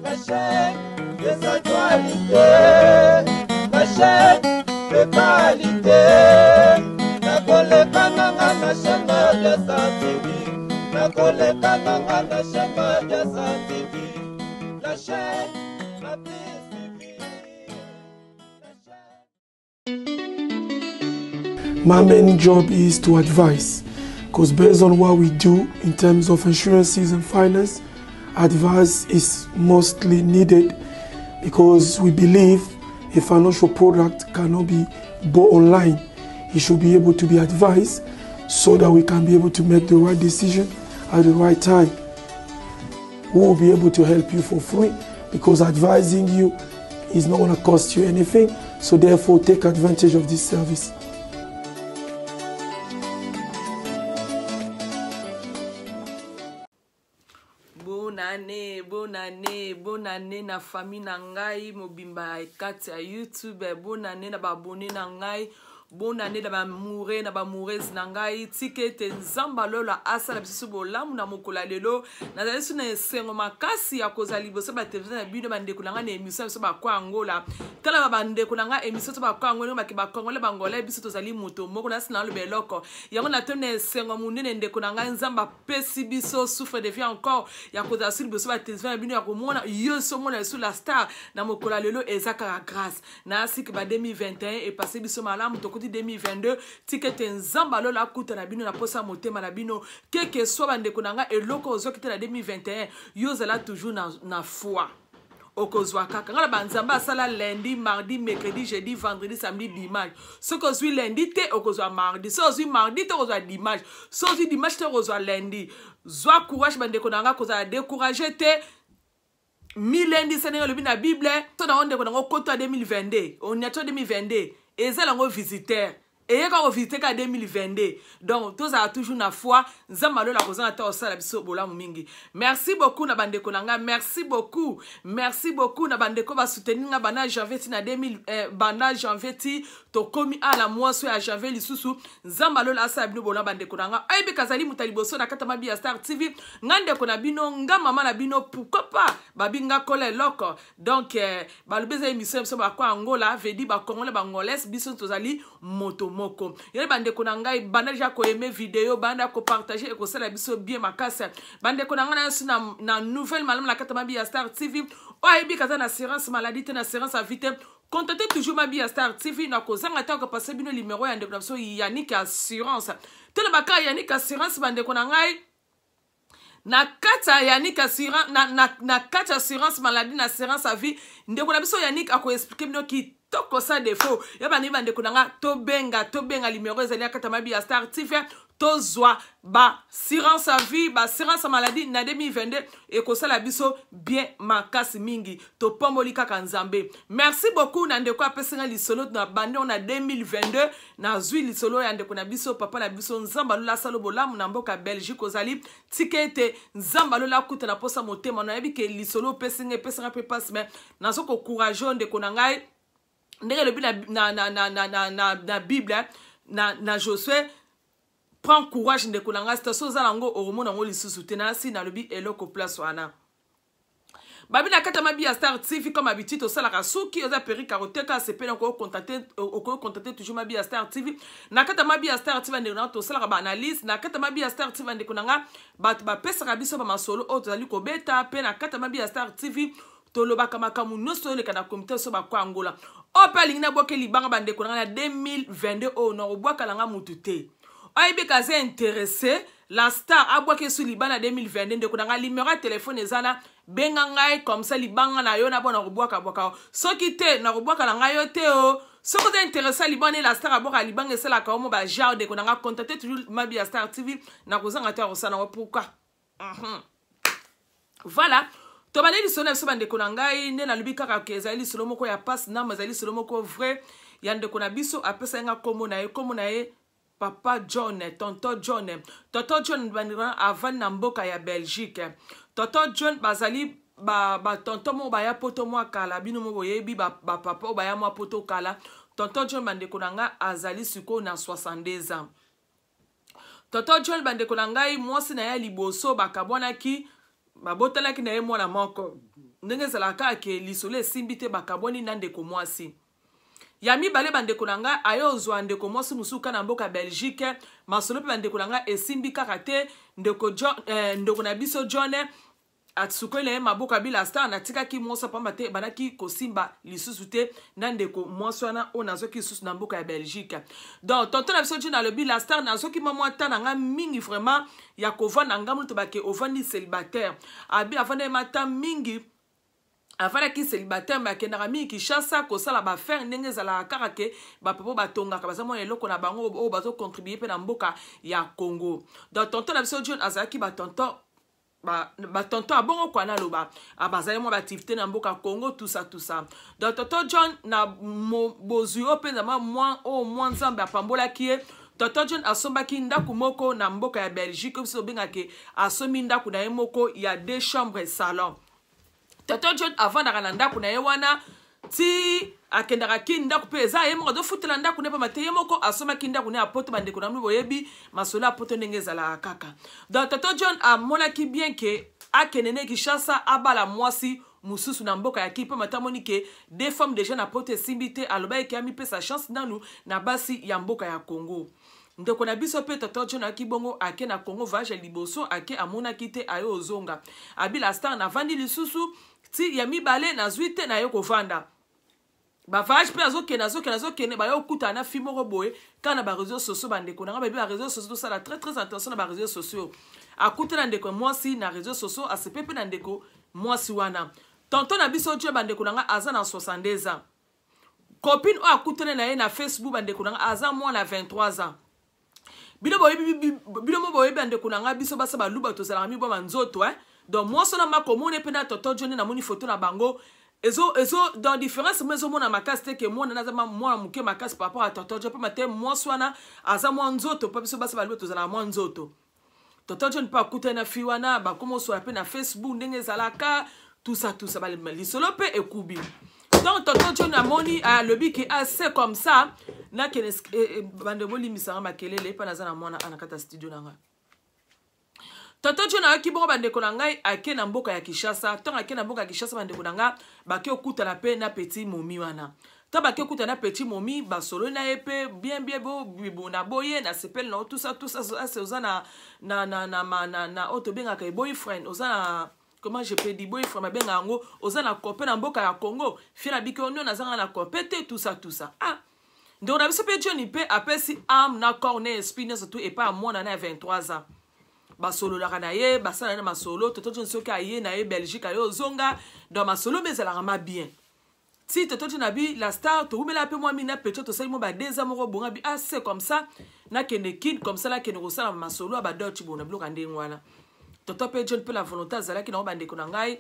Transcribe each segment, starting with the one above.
La chaîne des actualités, la chaîne de qualité. La collecte nanga na chaîne de Santivi, la collecte nanga na chaîne de Santivi, la chaîne la plus suivie. My main job is to advise, because based on what we do in terms of insurances and finance, advice is mostly needed, because we believe a financial product cannot be bought online. It should be able to be advised so that we can be able to make the right decision at the right time. We will be able to help you for free, because advising you is not going to cost you anything. So therefore, take advantage of this service. Bonne année na famille na ngai mobimba ekati ya YouTube. Bonne année na ba abonné na ngai. Bonne année na ba moure na ba moureuse na ngai. Tikete nzamba lola asa na biso bolamu na mokola lelo. Na zali na sengo makasi ya kozali boso ba television na bino bande kulanga na émission biso ba kwa Angola. Tala ba bande kulanga émission to ba kwa Angola ba ke ba Congolais bangolais biso tozali moto moko na sina lo beloko. Yango na tone sengo munene nde kulanga nzamba pesi biso souffre de vie encore ya kozali sur biso ba television na bino ya komona yo so mona sur la star na mokola lelo ezaka grâce. Na sik ba 2021 et passé biso malamu to 2022 ticket nzamba lola kuta na bino na posa motema na bino keke soit bande konanga eloko ozokite na 2021 yo zala toujours na foi okozwa kaka ngala banzamba sala lundi mardi mercredi jeudi vendredi samedi dimanche ce que ozwi lundi te okozwa mardi so ozwi mardi te okozwa dimanche so ozwi dimanche te okozwa lundi zwa courage bande konanga kozala décourager te milendi senenga lobi na bible to na onde konanga koto 2022 on y a 2022 et ça lango visiteur et quand on visite qu'à 2022 donc tous a toujours na foi nzamba lola kozana ta osala biso bolamu mingi. Merci beaucoup na bandeko nanga, merci beaucoup na bandeko ba soutenir nga bana janvier na 2000 bana janvier ti to komi à la mois so ya janvier lisusu nzamba lola asa bino bona bandeko nanga aibe kazali mutaliboso na kata mabi ya Star TV ngande ko na bino nga mama na bino pourquoi pas babinga kole loko donc ba lobeza émission so ba kwa Angola vedi ba Congolais bangolais biso tozali moto moko yele bandeko na ngai bana ja ko aimer vidéo banda ko partager et ko sala biso bien makasa bandeko na ngana na nouvelle malamu la kata mabi ya Star TV o aibi kaza na assurance maladie te na assurance à vie. Contactez toujours ma bia Star TV na kozanga ta ko passer bino numéro ya ndeko so Yannick Assurance. Tele baka Yannick Assurance bandeko na ngai na kata Yannick Assurance na kata assurance maladie na assurance à vie ndeko na biso Yannick ako expliquer bino ki toko sa défaut ya bani bandeko na nga to benga numéro ezali akata ma bia Star TV tozwa ba assurance à vie ba assurance maladie na 2022 et ko sala biso bien makasi mingi to pomboli kaka nzambe. Merci beaucoup na ndeko apesenga lisolo na bande on a 2022 na zwi lisolo ya ndeko na biso papa na biso nzamba lola salo bolamu na mboka Belgique ozali tikete nzamba lola kuta na posa motema na yebi ke lisolo pesenga pe passe mais na soko courage ndeko na ngai ndenge lebi na Bible na Josué prends courage ndeko na nga station za lango oromona ngo lisusu tenasi na lobi eloko place wana babi na kata mabi ya Star TV comme habitude osala kasuki oza peri karoteka sepela ko contacter toujours mabi ya Star TV na kata mabi ya Star TV ndeko na to sala ba analyse na kata mabi ya Star TV ndeko na nga ba pesa biso ba masolo o tozali ko beta pe na kata mabi ya Star TV tolobaka makamu nyonso le kana comité so ba kwa Angola opeling na boke libanga bandeko na 2022 o na obwaka langa mutu te aibe kaze intéressé la star abwake su libana 2022 ndeko na numéro ya téléphone ezana benga ngai comme ça libanga na yo na bona obwaka bwaka soki te na obwaka la ngai yo te o soko te intéressé libana la star abwaka libanga sala ka mo ba genre ndeko na contacter toujours mabi ya Star TV na kozanga ta osana pourquoi voilà to bana lisolo so bandeko na ngai ne na lubi kaka ke ezali solo moko ya passe na mazali solo moko vrai ya ndeko na biso apesa nga komo na ye Papa John, Tonton John bandira avant na mboka ya Belgique. Tonton John bazali ba tonton mo baya poto mo kala bino mo boyebi ba papa baya mo poto kala. Tonton John bandeko na nga azali suko na 62 ans. Tonton John bandeko na ngai mwasi na ya liboso bakabwana ki babotala ki na ye mwana moko ndenge ezalaka ke lisolo esimbi te bakabwani na ndeko mwasi ya mibale bandeko na nga ayozwa ndeko mwasi musuka na mboka Belgique masolo mpe bandeko na nga esimbi kaka te ndeko na biso John atsukwele maboka bila star natikaki mwosa pamba te banaki kosimba lisusu te na ndeko mwasi wana o nazoki lisusu na mboka ya Belgique donc tonton na biso John alobi la star nazoki mamwa ta na nga mingi vraiment ya kovanda ngamu to bake ovandi célibataire abi avanda mata mingi avant ki célibataire mais akendaka mingi Kinshasa kosala bafaire ndenge ezalaka kaka ke bapepo batongaka baza mwana eloko na bango oyo bazocontribue mpe na mboka ya Congo donc tonton na biso John azalaki batonton abongo kwa naloba abazali mwa baactivité na mboka Congo tout ça donc tonton John na bozwi oyo mpenza mwa nzambe apambolaki ye tonton John asombaki ndaku moko na mboka ya Belgique oyo biso obengake asombi ndaku na ye moko ya 2 chambres salon tonton John avandaka na ndaku na ye wana ti akendaka ki ndaku mpe eza ye moko azofutela ndaku ne pamba te ye moko asomaki ndaku ne apoto bandeko na mbi boyebi masolo apoto ndenge ezalaka kaka donc tonton John amonaki bien ke akende ne Kinshasa abala mwasi mususu na mboka ya ki mpe matamoni ke des femmes déjà na poto esimbi te aloba eke amipesa chance nanu na basi ya mboka ya Congo ndeko na biso pe tonton John aki bongo ake na Congo voyage liboso ake amonaki te aye ozonga abila star na vandi lisusu ti ya mibale nazwi te na ye kovanda bavage mpe azokende bayo okuta na fi moko boye kana na bareseau sociaux bandeko nanga bayebi bareseau sociaux tosala très attention na bareseau sociaux akuta na ndeko mwasi na réseau sociaux asepe mpe na ndeko mwasi wana tonton na biso John bandeko nanga aza na 62 ans copine oyo akutane na ye na Facebook bandeko nanga aza mwana 23 ans bino mo boyebi bandeko nanga biso basa baluba tozalaka miboma nzoto donc mwasi na makomone mpe na tonton John namoni foto na bango ezo dans différence mezo mona makasi te ke mwana naza mwana muke makasi par rapport à tonton John pa te mwasi wana aza mwa nzoto pa biso basa baluba tozalaka mwa nzoto tonton John pa akuta na fi wana bakomo so pe na Facebook ndenge ezalaka tout ça lisolo pe ekubi donc tonton John amoni alobi ke assez comme ça na kene bande bolimisanga makelele pa naza na mwana anakata studio nanga tonton John aki bongo bandeko na ngai ake na mboka ya Kinshasa tant ake na mboka ya Kinshasa bandeko na nga bake okuta na pe na petit momi wana ta bake okuta na petit momi basolo na ye pe bien bo na boye na sepel na tout ça c'est ozana na auto benga ka boyfriend ozana comment je peux dire boyfriend benga ngo ozana copain na mboka ya Congo fila biko nyo na zanga na copete tout ça donc na biso pe John pe apesi am na corne esprit na surtout et pas moi na 23 ans basolo la kana ye basala na masolo tonton John soki aye na ye Belgique ayo zonga dans masolo bezala rama bien si tonton John abi la star to umela pe moi mina pecho to sai mo ba 2 ans moko bonga bi c'est comme ça na kene kid comme ça la kene rosala masolo ba doti bona bloka ndenge wana tonton pe John pe la volonté azala ki na bandeko na ngai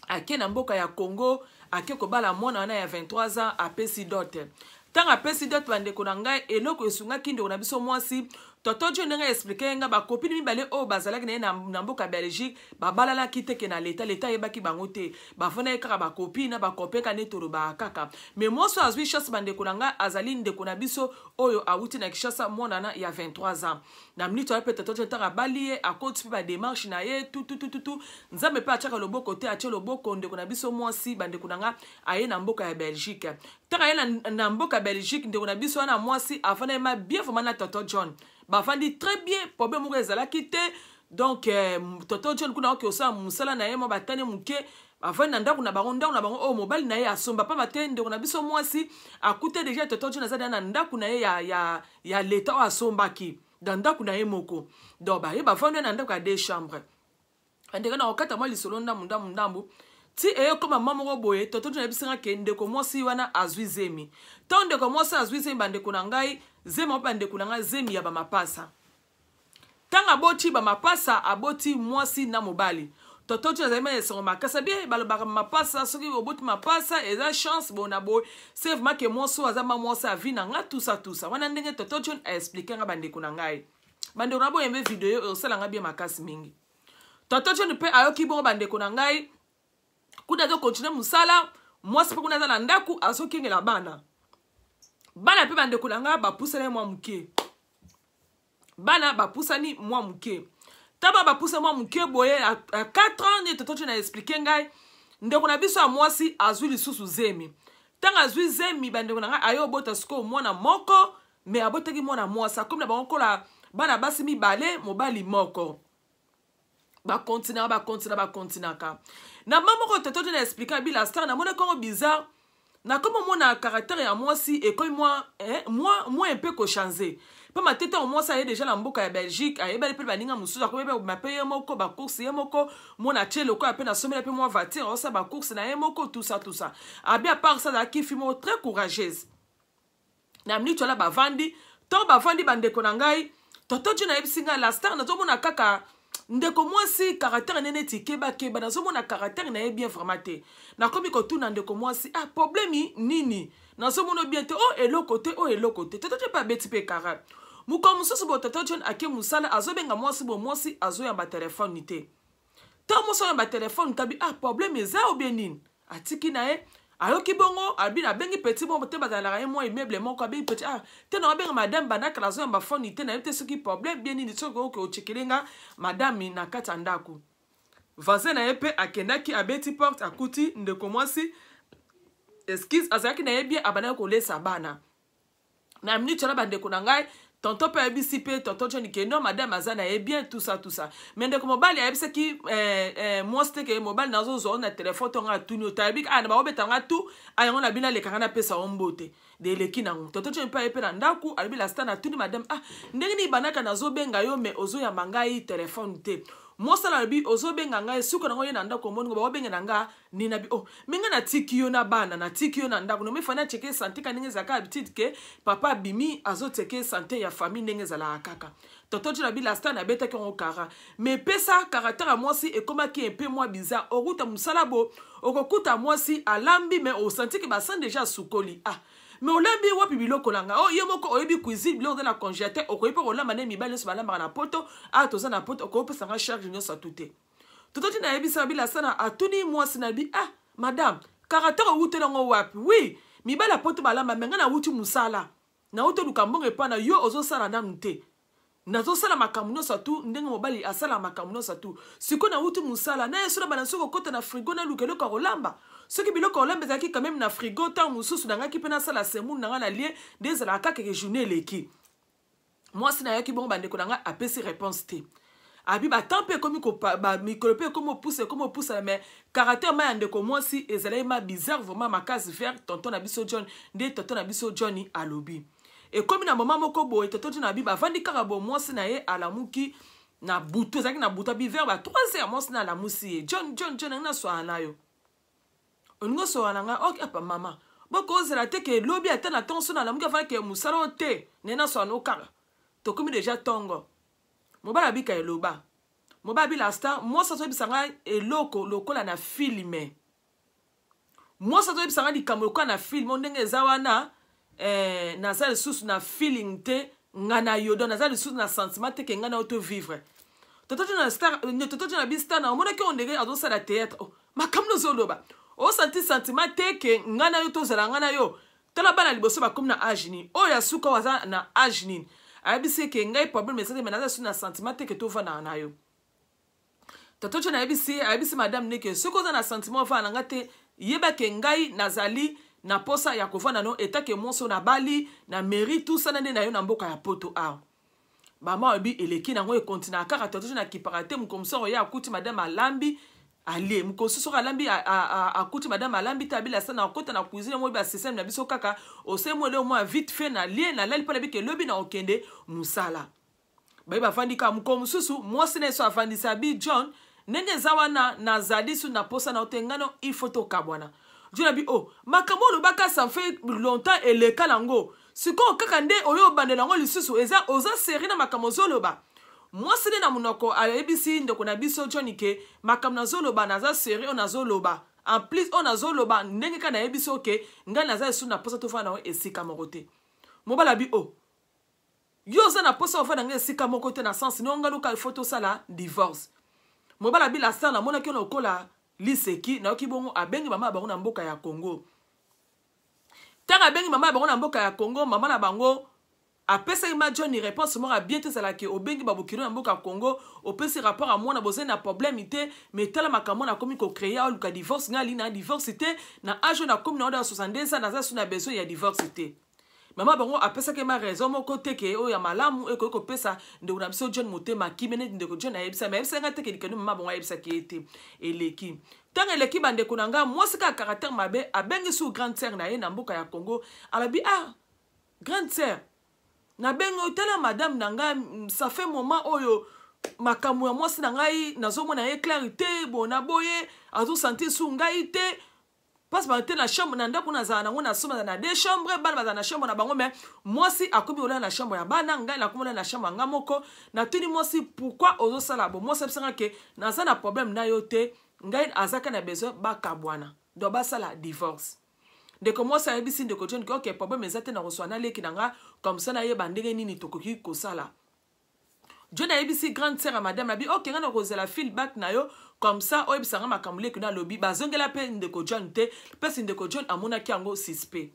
ake na mboka ya Congo ake ko bala mwana wana ya 23 ans apesi dote tanga apesi dote bandeko na ngai eloko esunga kindo na biso mwasi tonton John nga expliquer nga ba copine mibale o bazalaki na mboka Belgique babalala kiteke na leta yebaki bango te bafona ekaka ba copine ba kopeka netoro ba kaka mais moi so azwi chance bandeko na nga azali ndeko na biso oyo awuti na Kinshasa mwana na ya 23 ans na minute ape tonton John tanga balie akoti ba démarche na ye tout nzambe pe achaka loboko te ache loboko ndeko na biso mwasi bandeko na nga aye na mboka ya Belgique tanga ye na mboka Belgique ndeko na biso na mwasi afana ma bien vraiment na tonton John bafandi très bien problème moko ezalaki te donc tonton John kuna oki osala musala na ye mo batane muke afandi na ndaku na bango o mobali na ye asomba pa batende ndeko na biso mwasi akute déjà tonton John azali na ndaku na ye ya leta o asombaki dans ndaku na ye moko donc ba ye bafandi na ndaku ya 2 chambres ndeko na okata mwa lisolo ndambu ti eye koma mama boye tonton John ebisanga ke ndeko mwasi wana azwi zemi tant ndeko mwasi azwi zemi bandeko na ngai zemi bandeko na ngai zemi ya ba mapasa tanga boti ba mapasa aboti mwasi na mobali tonton John azali esongo makasa bien balobaka mapasa soki oboti mapasa eza chance bona boy c'est vraiment que mwasi azama mwasi avi na nga tout ça wana ndenge tonton John a expliquer nga bandeko na ngai bandeko na boye mbe video osala nga bien makasi mingi tonton John pe ayoki bongo bandeko na ngai kuna zo continuer musala mwasi pe kuna za na ndaku azokengela bana pe bandeko na nga bapusana mwa muke bana bapusani mwa muke taba bapusa mwa muke boye a 4 ans ne tonton John a expliquer ngai ndeko na biso ya mwasi azwi lisusu zemi tanga azwi zemi bandeko na ngai ayo bota siko mwana moko me abotaki mwana mwasi akomi na bango kola bana basi mibale mobali moko bakontinaka na mamoko toto na expliquer bila star na mona kongo bizarre na comme mona caractère ya mwasi et comme moi un peu ko changer pa matete au mwasi aye déjà na mboka ya Belgique aye bali pe baninga mususu akomi be mapaye moko ba course ye moko mona chelo ko apena somela pe moi voiture osa ba course na ye moko tout ça a bien part ça da ki fimo très courageuse na mni tola ba vandi bandeko na ngai toto tu na ebisinga la star na to mona kaka ndeko mwasi caractère nene ti keba na zo mona caractère na ye bien formaté na komi ko tuna ndeko mwasi problème nini na zo mona bien te eloko te toto tu pa beti pe kara muko mususu bo toto John ake musala azobenga mwasi bo mwasi azo ya ba telefone nite ta muso ya ba telefone kabi problème eza ou bien nini atiki na ye ayoki bongo abina bengi petit bon te bazala ye moi immeuble moko abi petit te na benga madame banaka la zo ya ba phone te na yote soki problème bien nini tsoko ko chekelenga madame na kata ndako vaze na ye pe akendaki abeti porte akuti ndeko mwasi excuse azaki na ye bien abana ko lesa bana na minute na bandeko na ngai tonton pe abisi pe tonton John Keno madame azana ye bien tout ça mais ndeko mobali abisa ki mwasi ke mobali nazo zo na téléphone tonga tuni otabik na ba obetanga tu ayango na bina le kanga pesa ombote de leki nango tonton John pe na ndaku alibi la sta na tuni madame ndenge ni banaka nazo benga yo me ozo ya mangai téléphone te mosala bi ozo benga ngai suko nango ye na ndako moningo ba obenga nanga ni na bi minga na tiki yo na bana na tiki yo na ndako no me fana cheke santé ka ninge zaka habitude ke papa bimi azo teke santé ya famille ninge zala kaka toto tu na bi la sta na beta ke on kara mais pesa caractère mwasi e koma ki un peu moins bizarre oruta musala bo okokuta mwasi alambi mais o senti ke ba san déjà sukoli mais olambi wapi biloko langa yemoko oyebi cuisine biloko de la congélateur okoyebi pe olamba ne mibali so balamba na poto toza na poto okoyebi sanga charge nyonso atute toto tu na yebi sa bila sana atuni mwasi na bi madame caractère outé lango wapi oui mibali poto balamba menga na wuti musala na wuto lukambongo epana yo ozo sala nanu te nazo sala makambo nyonso atu ndenge mobali asala makambo nyonso atu siko na wuti musala na yeso na bana soko kota na frigo na lukelo ka rolamba soki biloko olembe zaki quand même na frigo tant mususu na ngaki pena sala semu na ngana lie des la kaka ke journée leki moi sina yaki bon bandeko na nga apesi réponse te abi ba tempe komi ko ba micrope comme pousse mais caractère ma ndeko moi si ezala ma bizarre vraiment ma case vert tonton na biso John de tonton na biso Johnny alobi et comme na maman moko boy tonton na bi ba vandi karabo moi sina ye alamuki na buto zaki na buta bi vert ba 3 heures moi sina la musi John na so anayo ongo so ananga papa mama boko zela te ke lobi atana tonso na lamuka fa ke musalo te nena so anokara to komi déjà tongo mobala bika eloba moba bi la star moi ça so bisanga eloko lokola na filme moi ça so bisanga likambo lokola na film ndenge zawana na za lisusu na feeling te ngana yodo na za lisusu na sentiment te ke ngana auto vivre toto na star toto na bi star na mona ke ondege azo sala théâtre makamno zoloba senti sentiment te ke ngana yo to zala ngana yo tala bana liboso ba comme na ajini ya suka waza na ajini abisi ke ngai problème c'est que menaza su na sentiment te ke to va na yo toto na abisi madame ne ke suko za na sentiment va na ngate yeba ke ngai nazali na posa ya kovana no eta ke monso na bali na mairie tout ça na yo na mboka ya poto mama obi eleki na ngo e continue kaka toto na kiparate mkomso ya akuti madame alambi ali mukosusu alambi akuti madame alambi tabila sana okota na cuisine mo ba système na biso kaka osemo le mo vite fait na lie na lali pala bike lobi na okende musala ba vandi ka mukomususu mo sene so avandi sabi John nenge zawana na zadisu na posa na otengano il faut to kabwana John abi makamo lo baka ça fait longtemps et le kalango siko kaka nde oyo bandela ngo lisusu eza oza série na makamo zoloba moi c'est na munoko ABC ndoko na biso Johnny ke makam na zoloba na za série on azoloba en plus on azoloba ndenge kana ebiso ke nga na za su na posa to fana esika mokote mobala bi yo za na posa ofana nga esika mokote na sens no nga luka photo sala divorce mobala bi la sana mona ke no kola liseki na okibongo abengi mama bango na mboka ya Congo tanga bengi mama bango na mboka ya Congo mama na bango apesa ima John réponse moko bien te sala ke obengi babokino na mboka Congo opesi rapport à moi na boze na problème ité mais tala makambo na komi ko créer au luka divorce ngali na divorce ité na âge na komi na oda 72 ans na za suna besoin ya divorce ité mama bango apesa ke ma raison moko te ke o ya malamu e ko pesa ndeko na biso John motema kimene ndeko John ayebisa mais ebisa ngate ke likeno mama bango ayebisa ke ete eleki tant eleki bandeko na nga moi sika caractère mabe abengi sous grande sœur na ye na mboka ya Congo alabi ah grande sœur na bengo tala madame nanga ça fait moment oyo makambo ya mwasi na ngai nazomona ye clarité bona boye azo sentir sous ngai te passe ba te na chambre na ndako na za nango na soma na deux chambres bana baza na chambre na bango mais mwasi akomi ola na chambre ya bana ngai na komola na chambre nga moko na tuni mwasi pourquoi ozo sala bo mwasi absanga ke na za na problème na yo te ngai azaka na besoin ba kabwana do ba sala divorce. De comment ça ebisi de John ko ke problème ezate na roswana leki nanga comme ça na ye bandenge nini tokoki ko sala John ebisi grande sœur à madame la bi OK ngana kozela feedback na yo comme ça o ebisa nga makamule kuna lobi bazongela pe ndeko John te pesi ndeko John amona ki ango suspect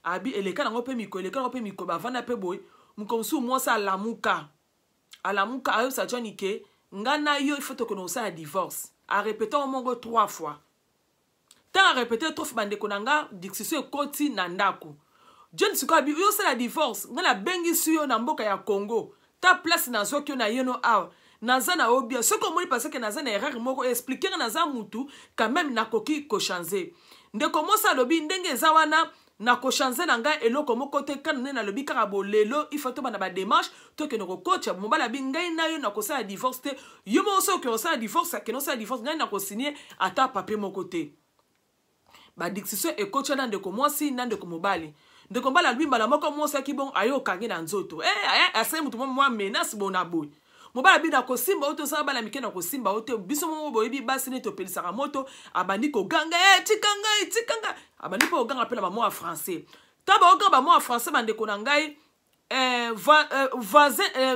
abi eleka nango pe miko bavana pe boy mukomsu moi ça alamuka ayo sa John ke ngana yo il faut que nous ça divorce a répéter au mongo 3 fois. Tant à répéter trop bandeko nanga discussion koti na ndako John siko bi yo sala divorce ngala bengi suyo na mboka ya Congo ta place na zo kyo na yeno aw naza na obia ce que moi parce que naza na erreur moko expliquer naza mutu quand même na koki ko changer ndeko mosa lobi ndenge za wana na ko changer na nga eloko moko te kan na lobi kaka bolelo il faut to bana ba démarche to ke no coach mobala bi ngai na yo na ko sala divorce te yo mo so ke o sala divorce ke no sala divorce ngai na ko signer ata papier moko te ba discussion e coach na ndeko mwasi na ndeko mobali ndeko mbala lui mbala moko mwasi ki bon ayo kangi na nzoto ase mutu mwa menace bona boy mobala bi na ko simba oto sa bala mikena ko simba oto biso mo boyebi basi ne to pelisaka moto abandi ko ganga tikanga abandi ko ganga pela ba mo français taba oga ba mo français bandeko na ngai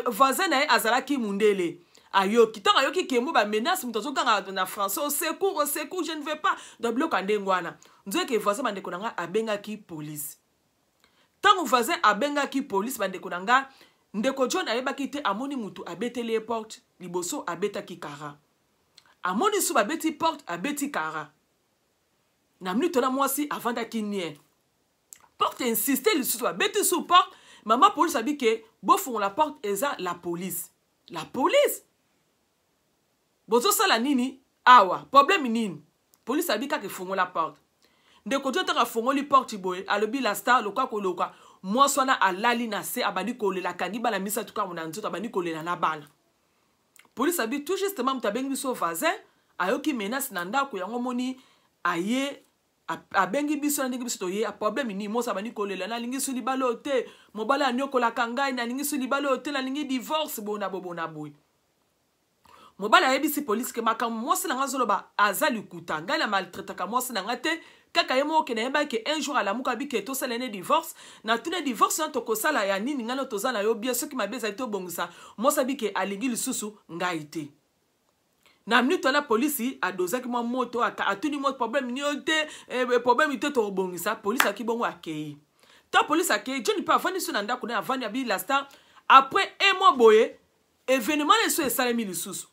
voisin na azalaki mundele ayo kitanga yoki kemo ba menace mutazo kanga na français au secours je ne vais pas de bloc andengwana nzo ke voisin bandeko na nga abenga ki police tango voisin abenga ki police bandeko na nga ndeko John ayebaki te amoni mutu abeteli porte liboso abetaki kara amoni su babeti porte abeti kara na minute na mwasi avandaki nie porte insisté lisusu abeti su porte mama police abike bofungola la porte eza la police bozo sala nini awa problème nini police abika ke fungola la porte ndeko John taka fungoli porte boy alobi la star lokwa koloka moi sona alali na se abandi kolela kangi bala misa tuka mona nzoto abandi kolela na bana police abi tout justement mutabengi biso voisin ayoki menace na ndako yango moni aye abengi biso ndingi biso toye a problème ni mo sabandi kolela na lingi suli balo te mobala nyokola kangai na lingi suli balo te na lingi divorce bona boy mobala yebisi police ke makambo mwasi na ngazolo ba azali kuta ngai la maltraite ka mwasi na ngate kaka yemo ke na yeba ke un jour ala muka bi ke to sala ne divorce na tune divorce na to ko sala ya nini ngalo to zala yo bien soki mabeza to bongisa mwasi bi ke alingi lisusu ngai te na minute la police adozaki mwa moto atuni moto problème ni ote problème ite to bongisa police akibongo akei ta police akei John pa avani su na ndako na avani abi la star après un mois boye événement le so esalemi lisusu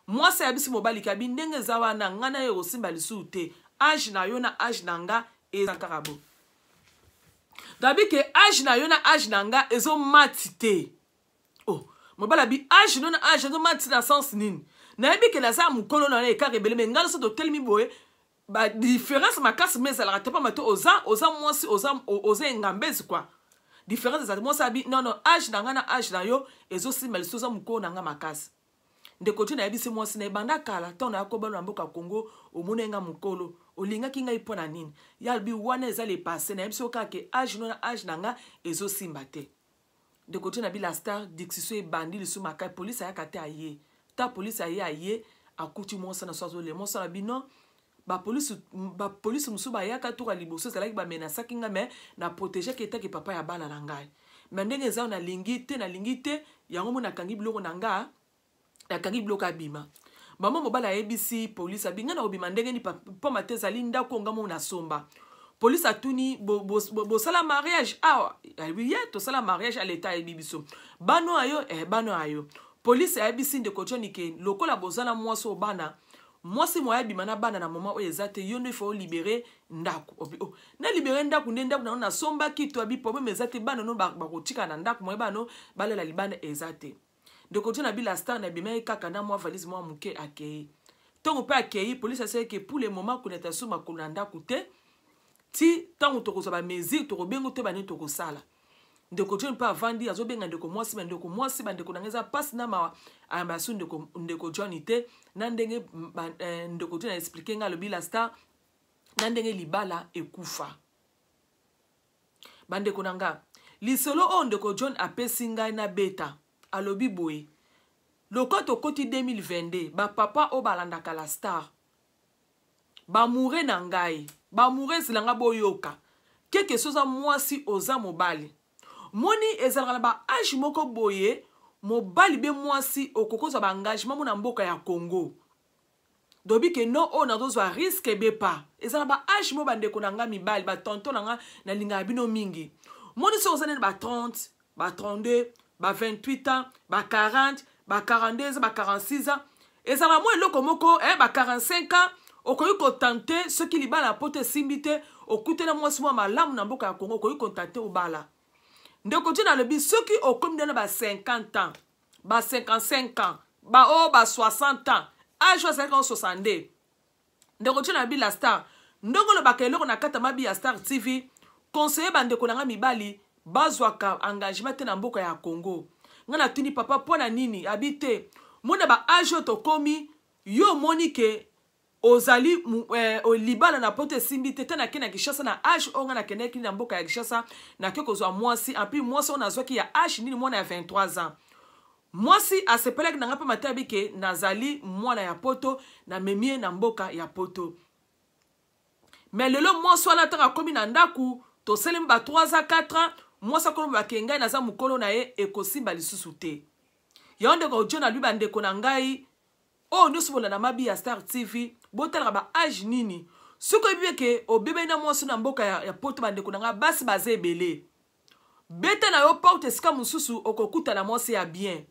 moi c'est abisi mobali kabi ndenge zawa na ngana ye osimba lisu te age na yo na age nanga ezakarabo dabi ke age na yo na age nanga ezo matite oh mobala bi age no na age ezo matite na sens nini na yebi ke na za mukolo na ye karebele me ngalo so to telmi boye ba différence makasi meza la tepa mato oza mwasi oza ngambezi kwa différence za moi sabi non age nanga na age na yo ezo simba lisu za mukolo nanga makasi ndeko tu na yebisi mwasi na ebanda kala tona yakobalo na mboka Congo omonenga mukolo olinga kinga ipona nini yalbi wana eza le passé na yebisi okake age no na age nanga ezo simba te ndeko tu na bi la star dixiso ebandi lisu makai police ayakate aye ta police aye akuti mwasa na swazo le mwasa na bino ba police musuba yaka toka liboso zalaki ba menasa kinga me na protéger ke take papa ya bana na ngai mandenge za na lingi te yango mona kangi biloko na nga akangi bloka bima mama mobala ABC police abinga na obima ndenge ni po mateza linda ko ngamo na somba police atuni bosala mariage awa ye tosala mariage à l'état ebibiso bano ayo police ayebisi ndeko John ke lokola bozala mwasi obana mwasi moya bimana bana na moment oyo ezate yo ndo faut libérer ndako na libérer ndako nde ndako na somba kitu abi problème ezate bana no bakotika na ndako moya bano balela libana ezate ndeko John abila star na bimai kaka na mwa valise mwa muke akei tongo pa akei police aseye ke pour le moment connaître sur makolo ndako te ti tango tokoza ba mesure tokobengo te bani tokosala ndeko John pa avandi azobenga ndeko mwasi bandeko nangeza passe na mawa ambasu ndeko John ite na ndenge ndeko John expliquer nga lobi la star na ndenge libala ekufa bandeko nanga lisolo o ndeko John apesi ngai na beta alobi boye lokoto koti 2022 ba papa o balandaka la star ba moure na ngai ba moure zilanga boyoka keke soza mwasi oza mobali moni ezalaka na ba age moko boye mobali be mwasi okokoza ba engagement mo na mboka ya Congo dobi ke no o na dozwa risque be pa ezala ba age mo bandeko na nga mibali ba tonton na nga na linga bino mingi moni so ozana ba 30 ba 32 ba 28 ans ba 40 ba 42 ba 46 ans ezala mo eloko moko ba 45 ans okoyi kontante soki libala pote simbite okutela mwasi mo malamu na mboka ya Congo okoyi kontante obala ndeko John alobi soki okomi na ba 50 ans ba 55 ans ba 60 ans âge wa 60 ndeko John alobi la star ndongolo bakeloko na kata mabi ya Star TV conseiller bandeko na nga mibali bazwaka engagement te na mboka ya Congo ngana tuni papa pona nini habite mona ba âge to komi yo monike ozali libala na pote simbite tena kena Kishasa na âge onga na keneki na mboka ya Kishasa na keko zo mwasi api mwasi ona zwaki ya âge nini mwana ya 23 ans mwasi asepeleki na ngapa matabi ke nazali mwana ya poto na memie na mboka ya poto mais lelo mwasi wana taka komi na ndaku to selem ba 3 ans 4 ans mwasi kono ba kenga na za mukolo na ye ekosimba lisusu te yonde ko John lui bandeko na ngai o nusubola na mabi ya Star TV botala ba age nini suko bibeke obebe na mwasi na mboka ya poto bandeko na nga basi baze ebele beta na yo porte sika mususu okokuta na mwasi ya bien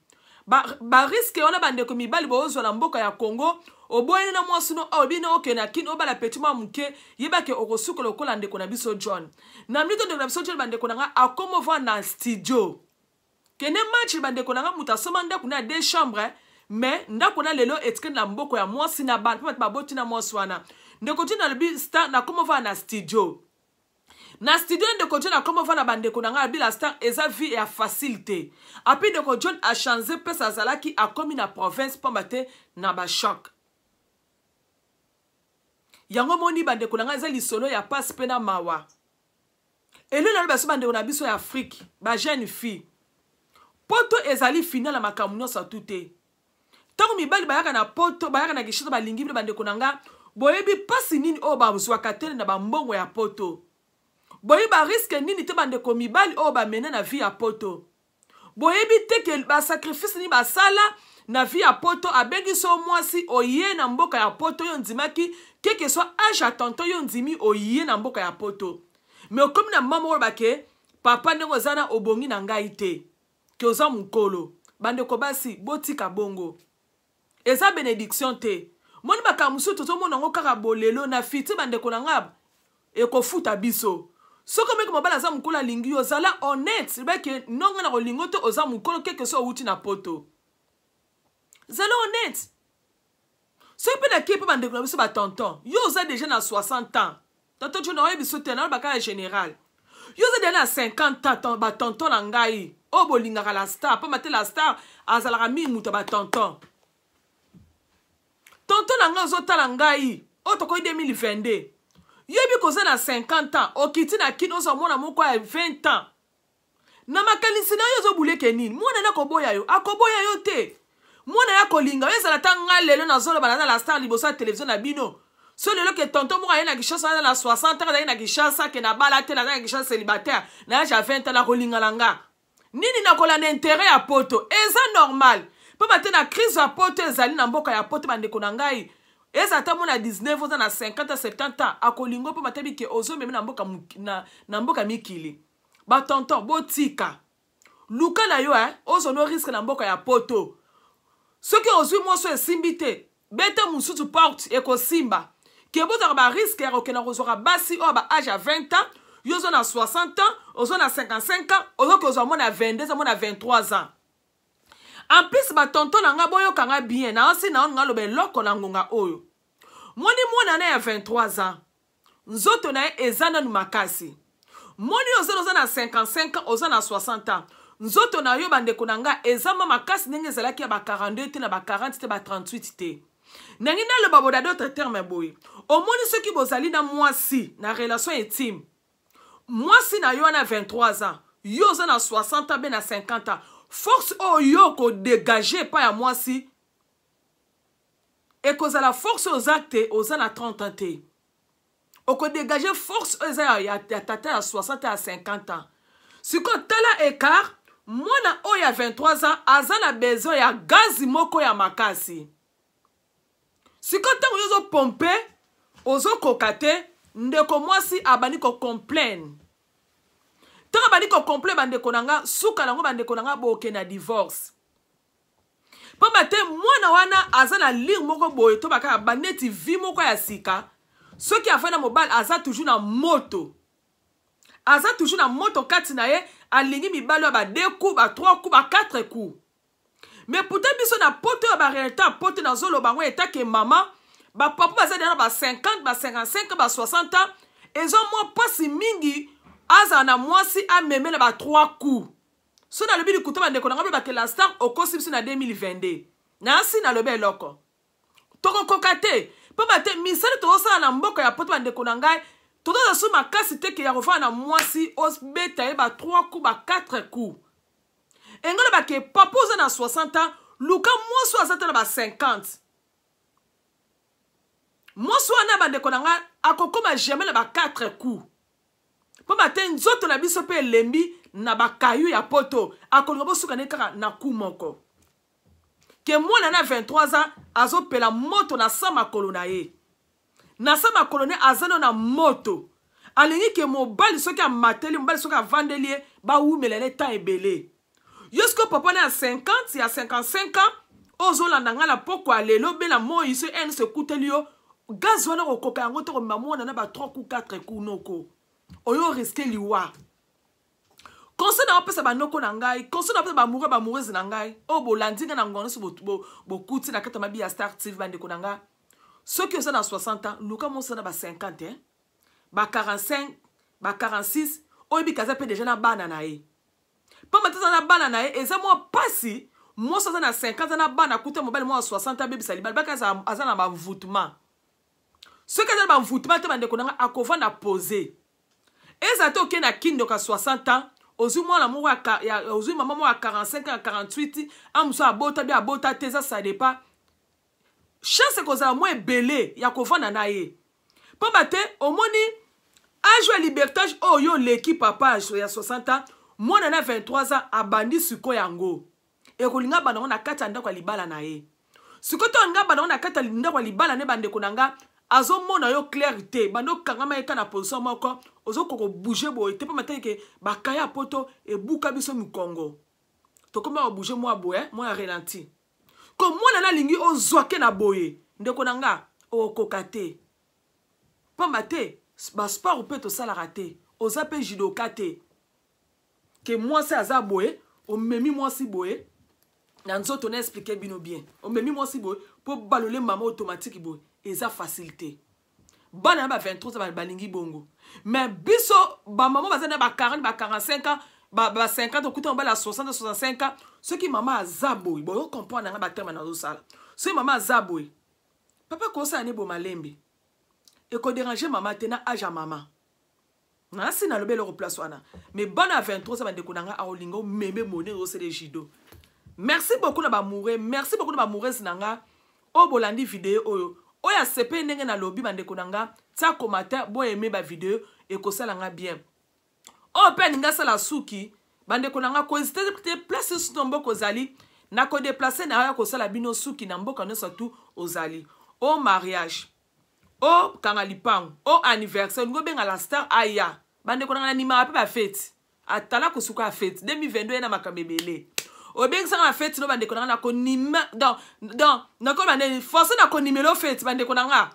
ba risque ona bandeko mibali bozwa na mboka ya Congo oboyene na mwasi no obino okena kin obala petima muke yebake okosuko lokola ndeko na biso John na mlito ndeko na biso John bandeko na nga akomova na studio kene match bandeko na nga mutasoma ndako na 2 chambres mais ndako na lelo etikene na mboko ya mwasi na bana papa baboti na mwasi wana ndeko John albi star na komova na studio ndeko John akomova na bandeko na nga albi la star eza vie ya facilité api ndeko John a changé pesa zalaki akomi na province pombate na ba choc yango moni bandeko na nga eza lisolo ya passe pena mawa elo na baso bandeko na biso ya Afrique ba jeune fille poto ezali final la makamunyo sa tuté tango mibali bayaka na poto bayaka na Kishasa balingi bino bandeko na nga boyebi pasi nini o bazwaka tele na bambongo ya poto boyebi ba risque nini te bandeko mibali o ba mena na vie ya poto boyebi te ke ba sacrifice ni basala na vie ya poto abengi so mwasi oye na mboka ya poto yo ndimaki keke so age atonto yo ndimi oye na mboka ya poto mais comme na mama bake papa ndeko zana obongi na ngai te ke oza mukolo bandeko basi botika bongo eza bénédiction te moni bakamusu tozomona ngo kaka bolelo na fiti bandeko na ngaba ekofuta biso soko meke mobala za mukolo alingi yo zala honnête beke nonga na kolingo te oza mukolo keke so outi na poto zala honnête soki mpe na kipe bandeko na biso batonton yo oza déjà na 60 ans tonton jo na oyebi so te na baka ya général yo oza déjà na 50 ans batonton na ngai o bolingaka la star mpo mate la star azalaka mingi mutu batonton tonton na ngai ozotala ngai o tokoyi 2022 yebi koza na 50 ans okiti na kino oza mwana moko ya 20 ans na makanisi na yo ozobuleke nini mwana na koboya yo akoboya yo te mwana ya kolinga yo ezala ta ngai lelo nazoloba na la star liboso ya televizio na bino so lelo ke tonton moko aye na Kishasa na 60 ans aye na Kishasa ke na bala te na Kishasa célibataire na age ya 20 ans na kolinga na nga nini na kolanda intérêt ya poto eza normal mpo bate na crise ya poto ezali na mboka ya poto bandeko na ngai Et ça t'a mon à 19 ans, à 50 à 70 ans, à Kolingo pour matabi ke ozo même na mboka mikili. Ba tonton, botika. Luka na yo, ozo no risque na mboka ya poto. Ce qui ozu mo so simbite, beta musutu porte e ko simba. Ke bota ba risque ya okena kozora basi o ba âge à 20 ans, yo zo na 60 ans, ozo na 55 ans, ozo ke ozo mo na 22 ans, mo na 23 ans. En plus, ba tonton na nga boyo kanga bien, na ansi na nga lobe loko na ngonga oyo. Moni mwana na ya 23 ans, nzoto na ezana nu makasi. Moni ozo na 55 ans, ozo na 60 ans. Nzoto na yo bandeko na nga ezama makasi ndenge ezalaki ya ba 42 te na ba 40 te ba 38 te. Nangi na loba boda d'autres termes boy. Omoni ceux qui bozali na mwasi na relation intime. Mwasi na yo na 23 ans, yo ozo na 60 ans be na 50 ans. Force oyo ko dégager pa ya mwasi. Et cause la force aux actes aux na 30 ans te. O ko dégager force aux ya tata à 60 à 50 ans. Si ko tala écart, mwana oya 23 ans azana besoin ya gazi moko ya makasi. Si ko tango yozo pompe, ozo kokate, ndeko mwasi abani ko complain. Tant abani ko complain bandeko nanga, suka nango bandeko nanga boke na divorce. Pambate mwana wana azana lire moko boye to baka baneti vi moko ya sika. Ce qui a fait na mobile aza toujours na moto. Aza toujours na moto kati na ye alingi mibalo ba 2 coups, ba 3 coups, ba 4 coups. Mais pourtant biso na poto ba réalité poto na zolo bango eta ke mama ba papa baza dena ba 50, ba 55, ba 60 ans ezo mo pasi mingi aza na mwasi a meme na ba 3 coups. So na lobi likuta bandeko na ba ke la star okosi biso na 2022. Na si na lobe loko. Toko kokate, papa te misali to sa na mboka ya poto bandeko na ngai. Todo da sou makasi te ke ya refa na mwasi os beta e ba 3 coups, ba 4 coups. Engole ba ke papa oza na 60 ans, luka mwasi azata na ba 50. Mwasi wana bandeko na nga akokoma jamais na ba 4 coups. Po mate nzoto na biso pe lembi na ba kayu ya poto, akolinga bo suka ne kaka na coup moko. Ke mwana na 23 ans azopela moto na sama kolona ye. Na sama kolone azano na moto. Alingi ke mobali soki a mateli, mobali soki a vandeli ba wumelele ta ebele. Yosko papa na 50, ya 55 ans, ozo landanga la poko alelo be na mo iso en se kuteli yo. Gaz wana ko koka yango to mamu na ba 3 coups 4 coups noko. Oyo risque liwa. Konse na opesa ba noko na ngai, konse na opesa ba moureux na ngai. O bo landinga na ngono so bo kuti na kata mabi ya Star TV bande ko na nga. Ceux qui sont à 60 ans, Luka Monsa na ba 50 hein. Ba 45, ba 46, oyebi kaza pe déjà na bana na ye. Pa matata na bana na ye, eza mo pasi, mo sa na 50 na bana kuta mobile mo 60 bebi salibal ba kaza azana ba mvoutement. Ceux qui ont ba mvoutement te bande ko na akova na poser. Eza to ke na kindo ka 60 ans, ozu mo na mo ya ozu maman mo à 45 à 48, amso abota bi abota teza ça dépend. Chance kozala mo ebele ya kovana na ye. Pambate omoni âge ya libertage oyo leki papa ya 60 ans, mwana na 23 ans abandi siko yango. E kolinga banango na kati ndako ya libala na ye. Siko to nga banango na kati ndako ya libala ne bande konanga azomona yo clarté, bando kangama eka na position moko, ozo koko bouger boye te pambate ke bakaya poto e buka biso mikongo. Tokoma bouger moi boye, moi ralenti. Comme moi na lingi ozwake na boye ndeko nanga okokate pambate ba sport peut to sala raté ozape judoka te que moi c'est aza boye o memi moi si boye na nzoto na expliquer bino bien o memi moi si boye pour balole maman automatique boye eza facilité bana ba 23 ba lingi bongo mais biso ba maman bazana ba 40 ba 45 ans ba 50 okuta ba la 60 65 ans ceux qui maman azaboy bo comprendre nga ba terme na zo sala ceux maman azaboy papa ko sa ne bo malembe et ko déranger maman tena âge maman na si na lobelo ko place wana mais bana 23 ça ba de konanga a olingo meme monnaie au CD Jido. Merci beaucoup na ba mouré, merci beaucoup na ba moureuse nanga o bolandi vidéo oyo oya sepe ndenge na lobby bande konanga ta commentaire bo aimer ba vidéo et ko sala nga bien. Oh pe ninga sala suki bande konanga ko hésiter place sur mboka ozali na ko déplacer na ya ko sala bino suki na mboka no surtout ozali au mariage au kangalipango au anniversaire ngo benga la star aya bande ko na nima pe ba fête atala ko suka fête 2022 na makambebele o benga sa fête no bande ko na ko nima dans ko bande force na ko numéro fête bande ko na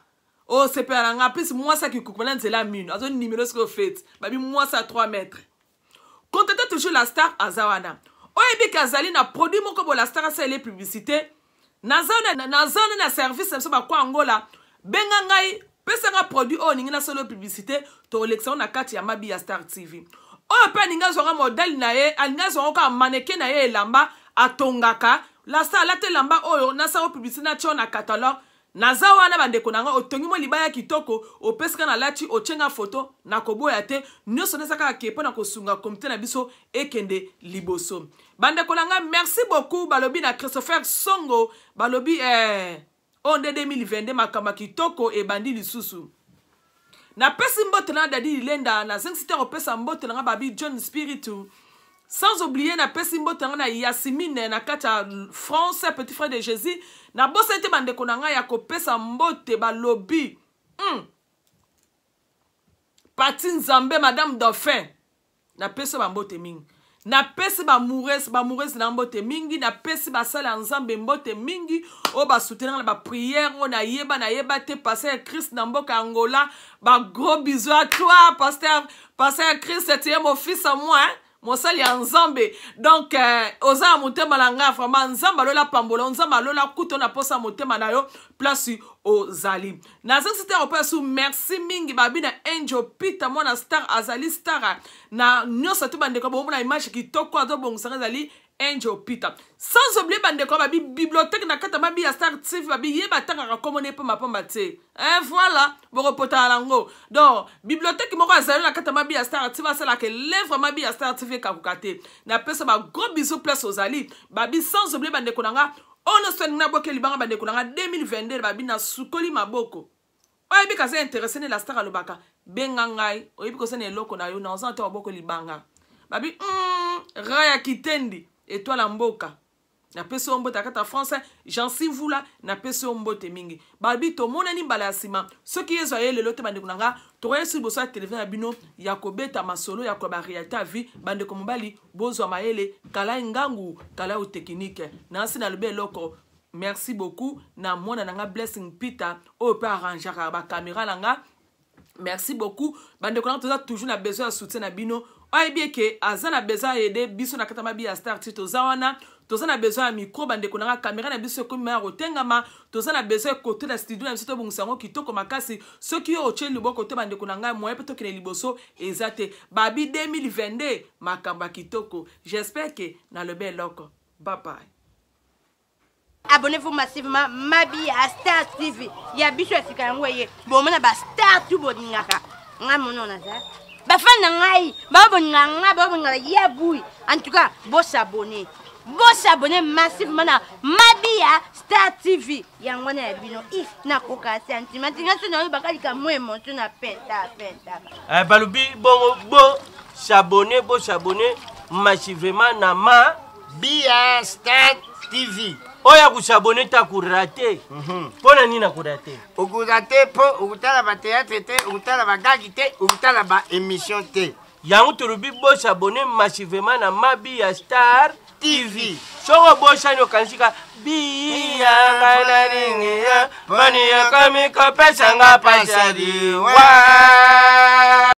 o sepela nga plus moi ça qui coupe là c'est la mine azo numéro ce que fête babi moi ça 3 mètres contactez toujours la star azawana o ebi kazali na produit moko bo la star ça les publicités nazana na service ça ba kwa Angola benga ngai pesa nga produit o ningi na solo publicité to election na kati ya Mabi ya Star TV o pe ninga zonga modèle na ye alinga zonga ka mannequin na ye lamba atongaka la star la te lamba o na solo publicité na chona catalogue nazawa na bande konanga otongi mo libaya kitoko o pesa na lati o chenga photo na koboya te nyoso nesaka kepo na kosunga komite na biso ekende liboso bande konanga merci beaucoup balobi na Christopher Songo balobi on de 2022 makama kitoko e bandi lisusu na pesi mbote na dadi lenda na 5 sita opesa mbote na babi John Spiritu sans oublier na pesi mbote na Yasmine na kata France petit frère de Jésus na bosete bande konanga ya kopesa mbote balobi Pati Nzambe madame Dauphin na pesi ba mbote mingi na pesi ba mouresse na mbote mingi na pesi ba sala Nzambe mbote mingi o ba soutenir ba prière on na yeba te passer Christ na mboka Angola ba gros bisous à toi pasteur Christ c'était mon fils à moi hein? Mon sali Nzambe donc oza motema langa vraiment Nzamba lola pambola Nzamba lola kuto na posa motema na yo place ozali na c'était opé sous merci mingi babi na Angel Peter mona star azali star na nyosa to bande ko bo na image kitoko azo bongisa azali Angel Peter sans oublier bande ko babi bibliothèque na kata Mabi ya Star TV babi yeba tanga komone pe mapamba te voilà bo repota lango donc bibliothèque moko azali na kata Mabi ya Star TV ça la que lèvre Mabi ya Star TV kakukate na pesa ba gros bisous place ozali babi sans oublier bande ko nanga on se na boke libanga bande ko nanga 2022 babi na sukoli maboko oyebi ka se intéressé ne la star alobaka benga ngai oyebi ko se ne loko na yo na ozanta boko libanga babi raya kitendi et toi la mboka na peso mbote kata français j'en si vous là na peso mbote mingi babi to monani bala sima ce qui est zoyé le lote bande kunanga to resu boso télévision bino yakobeta masolo yakoba réalité vie bande ko mobali bozo maele kala ngangu kala o technique na sina lobe loko merci beaucoup na mona nanga blessing Peter o peut arranger ba caméra langa merci beaucoup bande kunanga toujours na besoin de soutien na bino oye bien que azana besoin aider biso na kata Mabi ya Star TV tozawana tozana besoin micro bande konanga caméra na biso comme ma rotengama tozana besoin côté la studio na biso to bongsango kitoko makasi ceux qui ont tché libo côté bande konanga moyen peut que liboso ezate babi 2022 makamba kitoko j'espère que na le bel loko bye bye. Abonnez-vous massivement Mabi ya Star TV ya biso esika ngoye bon mona ba Star tout boningaka ngamono na za bafana ngai babonanga yaboui en tout cas bo s'abonner massivement na Mabi ya Star TV yango na bino na koka sentiment ngaso na bakali ka mo emotion na penta balobi bo s'abonner massivement na Mabi ya Star TV oya kusabone ta kurate pona nina kurate okurate po ukutala ba théâtre te ukutala ba gagi te ukutala ba émission te yangu turubi bo s'abonner massivement na Mabi ya Star TV soko bo shanyo kanshika biya kanaringi ya mani ya kamika pesa nga pasadi wa